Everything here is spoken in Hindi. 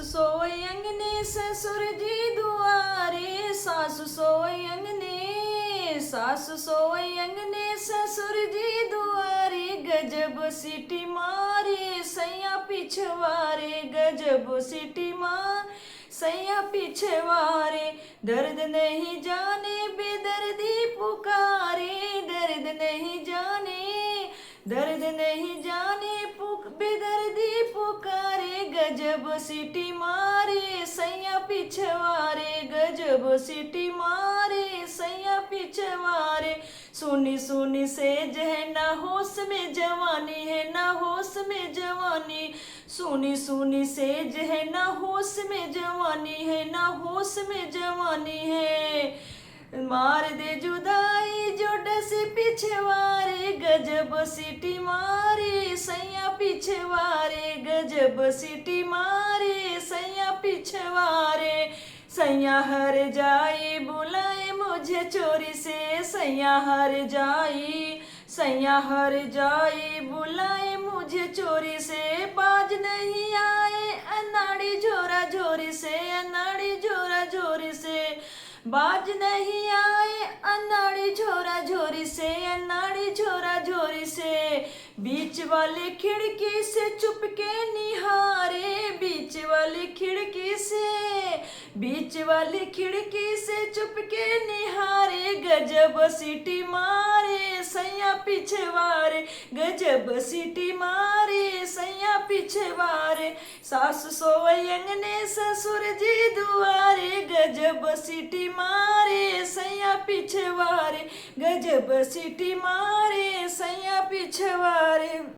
सोई अंगने ससुर जी दुआरे, सासु सोई अंगने, सासु सोई अंगने ससुर जी दुआरे, गजब सीटी मारे सैया पिछवारे, गजब सीटी मार सैया पिछवारे। दर्द नहीं जाने बेदर्दी पुकारे, दर्द नहीं जाने, दर्द नहीं जाने बेदर्दी पुकारे, गजब सीटी मारे सैया पिछवारे, गजब सीटी मारे सैया पिछवारे। सुनी सुनी सेज है ना होश में जवानी है, ना होश में जवानी, सुनी सुनी सेज है ना होश में जवानी है, ना होश में जवानी है। मार दे जुदाई जो डस पिछवारे, गजब सीटी मारे सैया पिछवारे, गजब सीटी मारे सैया पिछवारे। सैया हर जाए बुलाए मुझे चोरी से, सैया हर जाए, सैया हर जाए बुलाए मुझे चोरी से, बाज नहीं आए अनाड़ी झोरा झोरी से, अनाड़ी झोरा झोरी से, बाज नहीं आए अनाड़ी झोरा झोरी से, अनाड़ी झोरा झोरी से। बीच वाले खिड़की से चुपके निहारे, बीच वाली खिड़की से, बीच वाली खिड़की से चुपके निहारे, गजब सीटी मारे सैया पिछवारे, गजब सीटी मारे सैया पिछवारे। सासु सोई अंगने ससुर जी दुआरे, गजब सीटी मारे सैया पिछवारे, गजब सीटी मारे सैया पिछवारे।